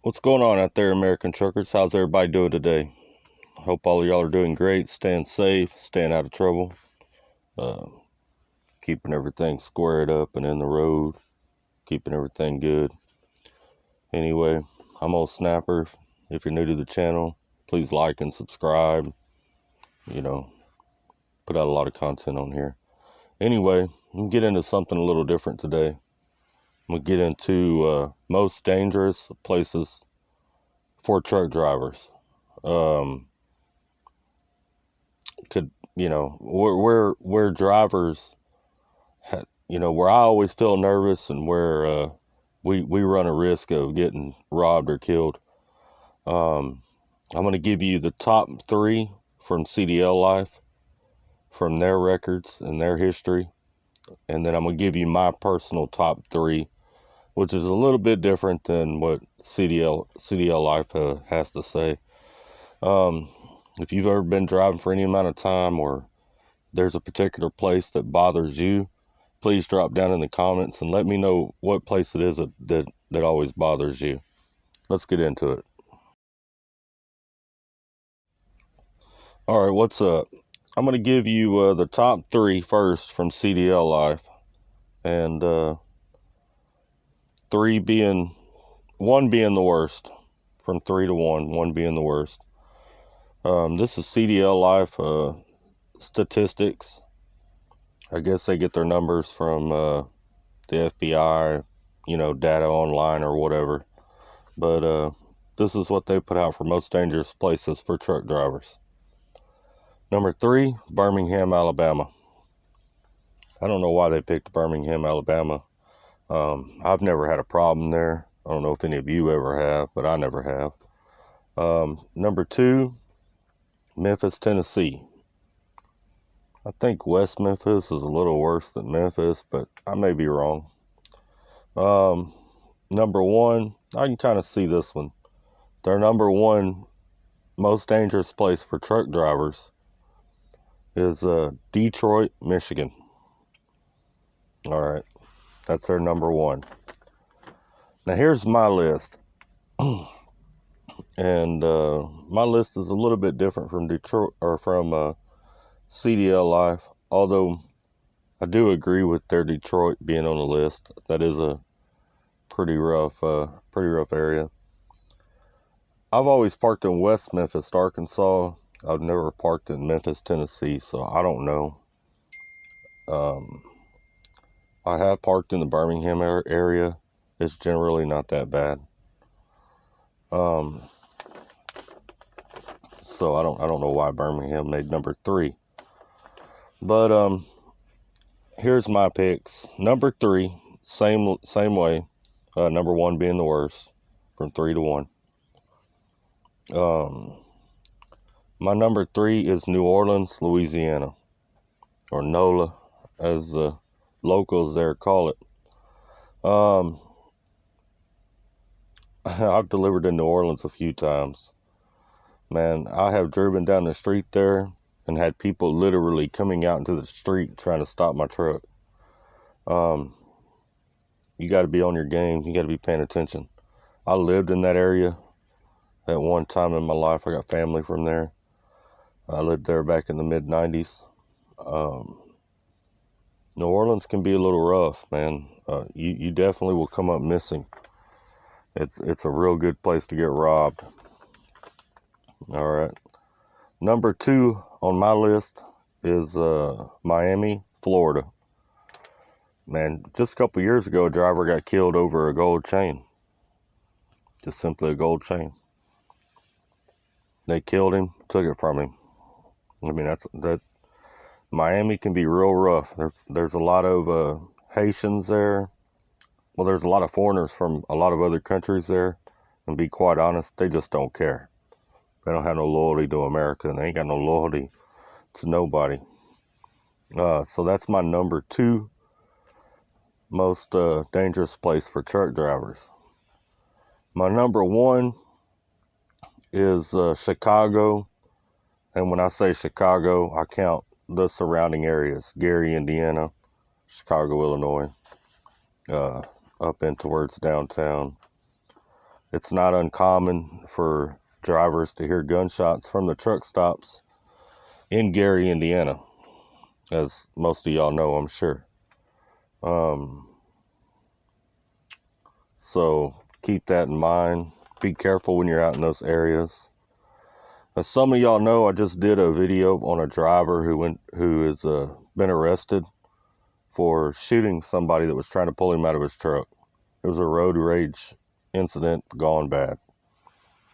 What's going on out there, American truckers? How's everybody doing today? Hope all of y'all are doing great, staying safe, staying out of trouble, uh, keeping everything squared up and in the road, keeping everything good. Anyway, I'm olesnapper. If you're new to the channel, please like and subscribe. You know, put out a lot of content on here. Anyway, I'm gonna get into something a little different today. I'm gonna get into most dangerous places for truck drivers. Where drivers where I always feel nervous, and where we run a risk of getting robbed or killed. I'm going to give you the top 3 from CDL Life, from their records and their history, and then I'm going to give you my personal top 3, which is a little bit different than what CDL Life has to say. If you've ever been driving for any amount of time, or there's a particular place that bothers you, please drop down in the comments and let me know what place it is that always bothers you. Let's get into it. All right, what's up? I'm going to give you the top 3 first from CDL Life, and 1 being the worst, from 3 to 1 being the worst. This is CDL Life statistics. I guess they get their numbers from the FBI, data online or whatever. But this is what they put out for most dangerous places for truck drivers. Number 3, Birmingham, Alabama. I don't know why they picked Birmingham, Alabama. I've never had a problem there. I don't know if any of you ever have, but I never have. Number 2, Memphis, Tennessee. I think West Memphis is a little worse than Memphis, but I may be wrong. Number 1, I can kind of see this one. Their number 1 most dangerous place for truck drivers is Detroit, Michigan. All right, that's their number 1. Now here's my list, and my list is a little bit different from Detroit, or from CDL Life, although I do agree with their Detroit being on the list. That is a pretty rough area. I've always parked in West Memphis, Arkansas. I've never parked in Memphis, Tennessee, so I don't know. I have parked in the Birmingham area. It's generally not that bad. So I don't know why Birmingham made number 3. But here's my picks. Number 3, same way. Number 1 being the worst, from 3 to 1. My number 3 is New Orleans, Louisiana, or NOLA, as the locals there call it. I've delivered in New Orleans a few times. Man, I have driven down the street there and had people literally coming out into the street trying to stop my truck. You got to be on your game. You got to be paying attention. I lived in that area at one time in my life. I got family from there. I lived there back in the mid-90s. New Orleans can be a little rough, man. You definitely will come up missing. It's a real good place to get robbed. All right. Number 2 on my list is Miami, Florida. Man, just a couple years ago, a driver got killed over a gold chain. Just simply a gold chain. They killed him, took it from him. I mean, that Miami can be real rough. There's a lot of Haitians there. Well, there's a lot of foreigners from a lot of other countries there. And be quite honest, they just don't care. They don't have no loyalty to America, and they ain't got no loyalty to nobody. So that's my number 2 most dangerous place for truck drivers. My number 1 is Chicago. And when I say Chicago, I count the surrounding areas: Gary, Indiana, Chicago, Illinois, up in towards downtown. It's not uncommon for drivers to hear gunshots from the truck stops in Gary, Indiana, as most of y'all know, I'm sure. So keep that in mind. Be careful when you're out in those areas. As some of y'all know, I just did a video on a driver who has been arrested for shooting somebody that was trying to pull him out of his truck. It was a road rage incident gone bad.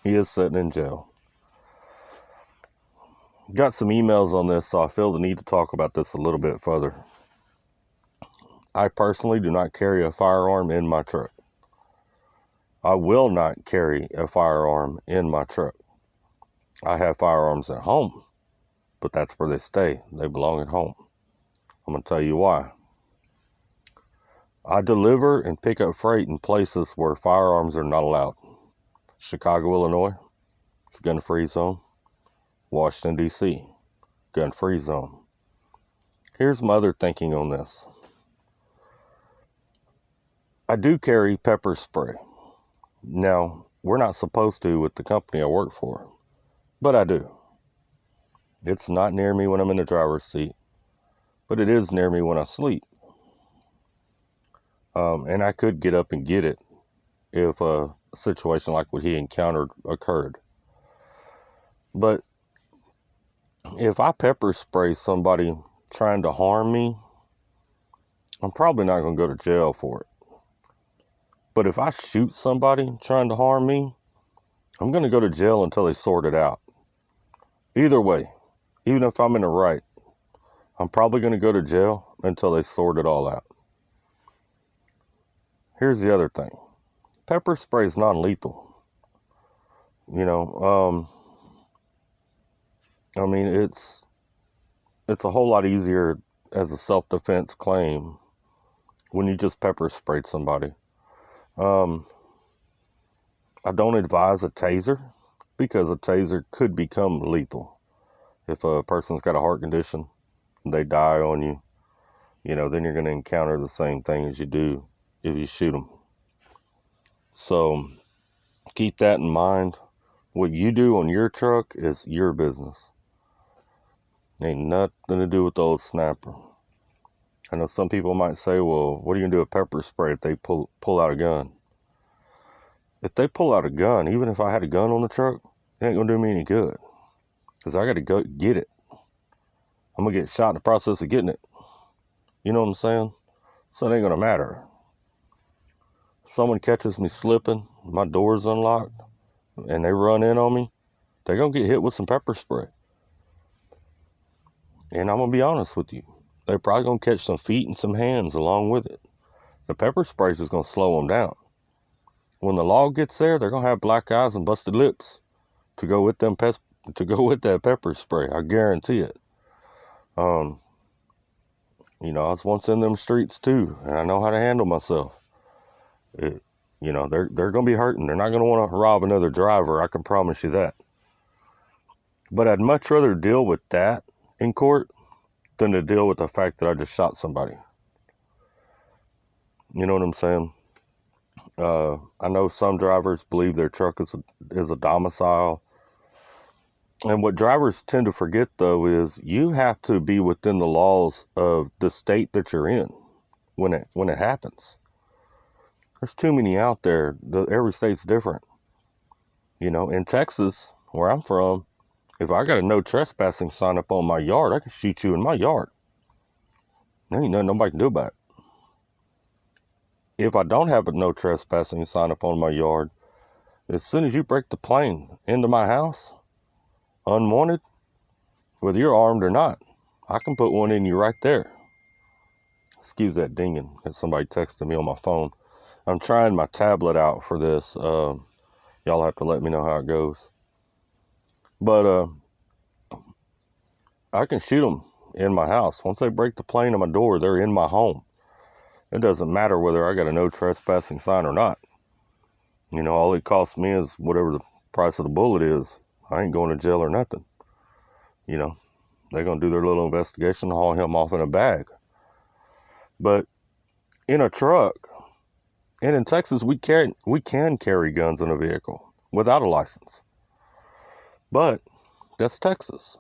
He is sitting in jail. Got some emails on this, so I feel the need to talk about this a little bit further. I personally do not carry a firearm in my truck. I will not carry a firearm in my truck. I have firearms at home, but that's where they stay. They belong at home. I'm going to tell you why. I deliver and pick up freight in places where firearms are not allowed. Chicago, Illinois, it's a gun-free zone. Washington, D.C., gun-free zone. Here's my other thinking on this. I do carry pepper spray. Now, we're not supposed to with the company I work for, but I do. It's not near me when I'm in the driver's seat, but it is near me when I sleep. And I could get up and get it if a situation like what he encountered occurred. But if I pepper spray somebody trying to harm me, I'm probably not going to go to jail for it. But if I shoot somebody trying to harm me, I'm going to go to jail until they sort it out. Either way, even if I'm in the right, I'm probably going to go to jail until they sort it all out. Here's the other thing. Pepper spray is non-lethal. You know, I mean, it's a whole lot easier as a self-defense claim when you just pepper sprayed somebody. I don't advise a taser because a taser could become lethal. If a person's got a heart condition, they die on you, then you're going to encounter the same thing as you do if you shoot them. So keep that in mind. What you do on your truck is your business. Ain't nothing to do with the old snapper. I know some people might say, well, what are you going to do with pepper spray if they pull out a gun? If they pull out a gun, even if I had a gun on the truck, it ain't going to do me any good. Because I got to go get it. I'm going to get shot in the process of getting it. You know what I'm saying? So it ain't going to matter. If someone catches me slipping, my door's unlocked, and they run in on me, they're going to get hit with some pepper spray. And I'm going to be honest with you. They're probably going to catch some feet and some hands along with it. The pepper spray is just going to slow them down. When the law gets there, they're going to have black eyes and busted lips to go with that pepper spray. I guarantee it. I was once in them streets too, and I know how to handle myself. They're going to be hurting. They're not going to want to rob another driver. I can promise you that. But I'd much rather deal with that in court than to deal with the fact that I just shot somebody. You know what I'm saying? I know some drivers believe their truck is a domicile. And what drivers tend to forget, though, is you have to be within the laws of the state that you're in when it happens. There's too many out there. Every state's different. In Texas, where I'm from, if I got a no trespassing sign up on my yard, I can shoot you in my yard. There ain't nothing nobody can do about it. If I don't have a no trespassing sign up on my yard, as soon as you break the plane into my house, unwanted, whether you're armed or not, I can put one in you right there. Excuse that dinging. Somebody texted me on my phone. I'm trying my tablet out for this. Y'all have to let me know how it goes. But I can shoot them in my house. Once they break the plane on my door, they're in my home. It doesn't matter whether I got a no trespassing sign or not. All it costs me is whatever the price of the bullet is. I ain't going to jail or nothing. They're going to do their little investigation and haul him off in a bag. But in a truck, And in Texas, we can carry guns in a vehicle without a license. But that's Texas.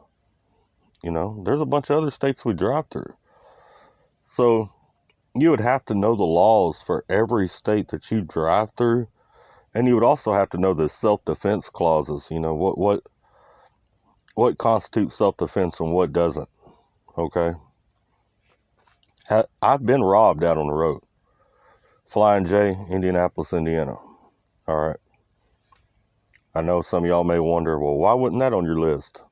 There's a bunch of other states we drive through. So you would have to know the laws for every state that you drive through. And you would also have to know the self-defense clauses. What constitutes self-defense and what doesn't. Okay. I've been robbed out on the road. Flying J, Indianapolis, Indiana. All right. I know some of y'all may wonder, well, why wasn't that on your list?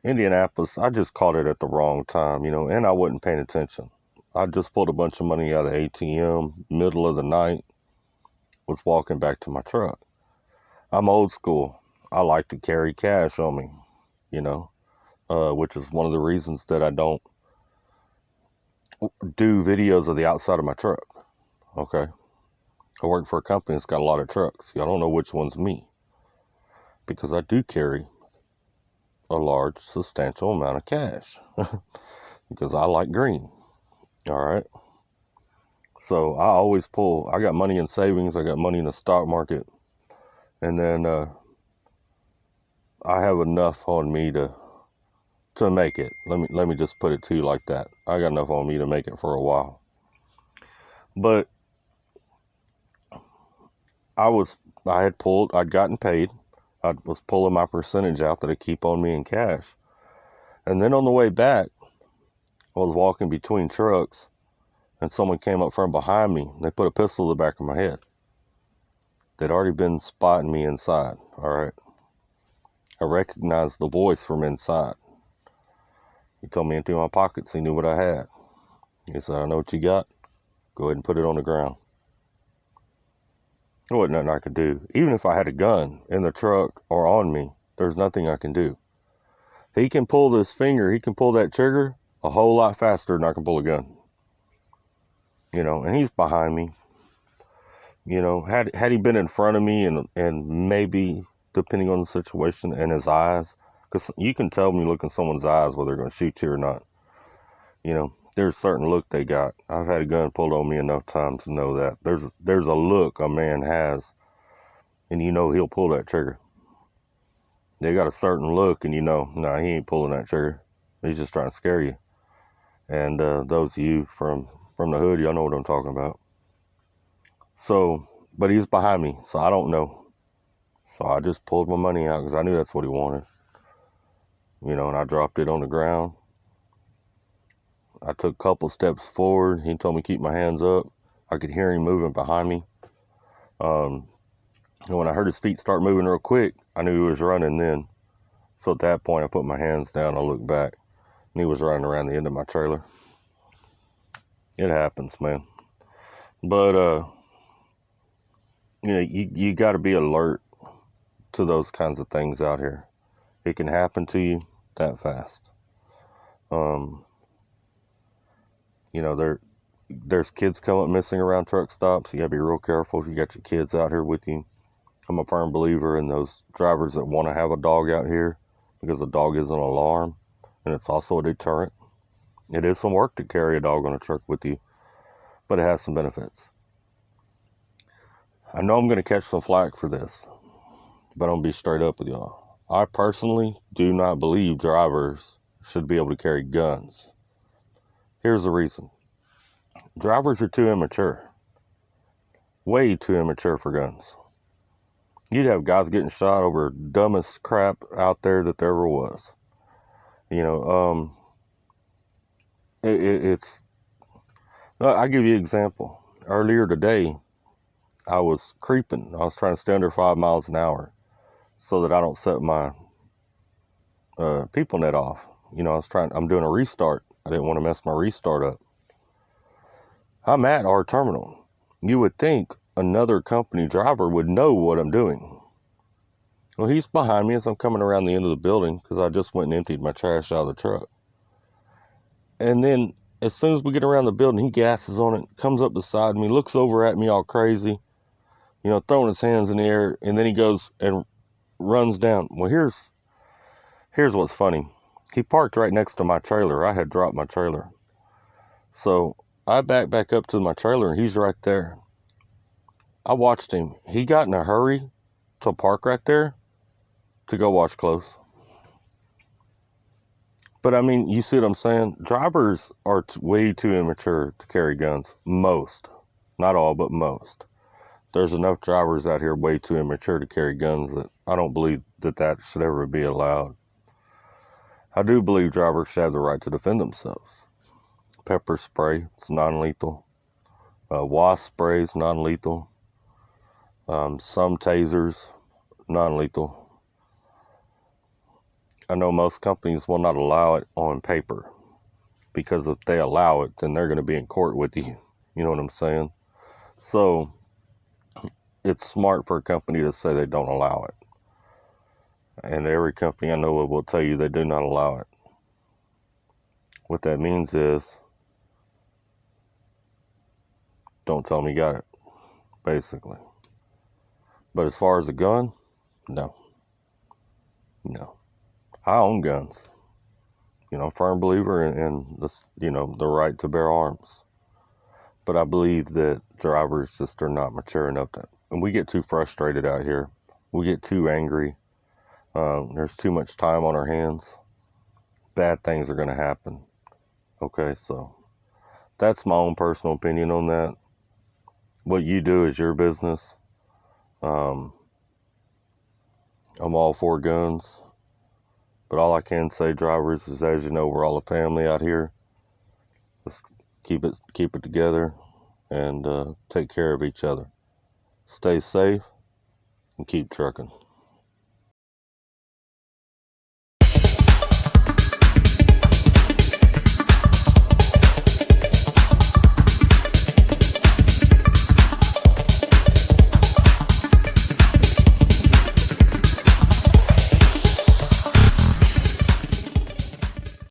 Indianapolis, I just caught it at the wrong time, and I wasn't paying attention. I just pulled a bunch of money out of the ATM, middle of the night, was walking back to my truck. I'm old school. I like to carry cash on me, which is one of the reasons that I don't do videos of the outside of my truck. Okay. I work for a company that's got a lot of trucks. Y'all don't know which one's me. Because I do carry a large, substantial amount of cash. Because I like green. All right. So I always I got money in savings. I got money in the stock market. And then I have enough on me to make it. Let me just put it to you like that. I got enough on me to make it for a while. But I'd gotten paid. I was pulling my percentage out that I keep on me in cash. And then on the way back, I was walking between trucks and someone came up from behind me. They put a pistol to the back of my head. They'd already been spotting me inside. All right. I recognized the voice from inside. He told me empty my pockets. He knew what I had. He said, I know what you got. Go ahead and put it on the ground. There wasn't nothing I could do. Even if I had a gun in the truck or on me, there's nothing I can do. He can pull this finger, he can pull that trigger a whole lot faster than I can pull a gun. And he's behind me. Had he been in front of me and maybe, depending on the situation, in his eyes, because you can tell when you look in someone's eyes whether they're going to shoot you or not. There's a certain look they got. I've had a gun pulled on me enough times to know that. There's a look a man has, and he'll pull that trigger. They got a certain look, and he ain't pulling that trigger. He's just trying to scare you. And those of you from the hood, y'all know what I'm talking about. So, but he's behind me, so I don't know. So I just pulled my money out because I knew that's what he wanted. And I dropped it on the ground. I took a couple steps forward. He told me to keep my hands up. I could hear him moving behind me. And when I heard his feet start moving real quick, I knew he was running then. So at that point, I put my hands down. I looked back, and he was running around the end of my trailer. It happens, man. But, you got to be alert to those kinds of things out here. It can happen to you that fast. There's kids come up missing around truck stops. You got to be real careful if you got your kids out here with you. I'm a firm believer in those drivers that want to have a dog out here because a dog is an alarm and it's also a deterrent. It is some work to carry a dog on a truck with you, but it has some benefits. I know I'm going to catch some flack for this, but I'm going to be straight up with y'all. I personally do not believe drivers should be able to carry guns. Here's the reason. Drivers are too immature. Way too immature for guns. You'd have guys getting shot over dumbest crap out there that there ever was. I'll give you an example. Earlier today, I was creeping. I was trying to stay under 5 miles an hour so that I don't set my people net off. I'm doing a restart. I didn't want to mess my restart up. I'm at our terminal. You would think another company driver would know what I'm doing. Well, he's behind me as I'm coming around the end of the building because I just went and emptied my trash out of the truck. And then as soon as we get around the building, he gasses on it, comes up beside me, looks over at me all crazy, throwing his hands in the air, and then he goes and runs down. Well, here's what's funny. He parked right next to my trailer. I had dropped my trailer. So I back up to my trailer and he's right there. I watched him. He got in a hurry to park right there to go wash clothes. But I mean, you see what I'm saying? Drivers are way too immature to carry guns. Most. Not all, but most. There's enough drivers out here way too immature to carry guns that I don't believe that should ever be allowed. I do believe drivers should have the right to defend themselves. Pepper spray, it's non-lethal. Wasp spray is non-lethal. Some tasers, non-lethal. I know most companies will not allow it on paper, because if they allow it, then they're going to be in court with you. You know what I'm saying? So it's smart for a company to say they don't allow it. And every company I know of will tell you they do not allow it. What that means is, don't tell me you got it, basically. But as far as a gun, no. I own guns. Firm believer in this, the right to bear arms. But I believe that drivers just are not mature enough and we get too frustrated out here. We get too angry. There's too much time on our hands. Bad things are going to happen. Okay, so that's my own personal opinion on that. What you do is your business. I'm all for guns. But all I can say, drivers, is, as you know, we're all a family out here. Let's keep it together and take care of each other. Stay safe and keep trucking.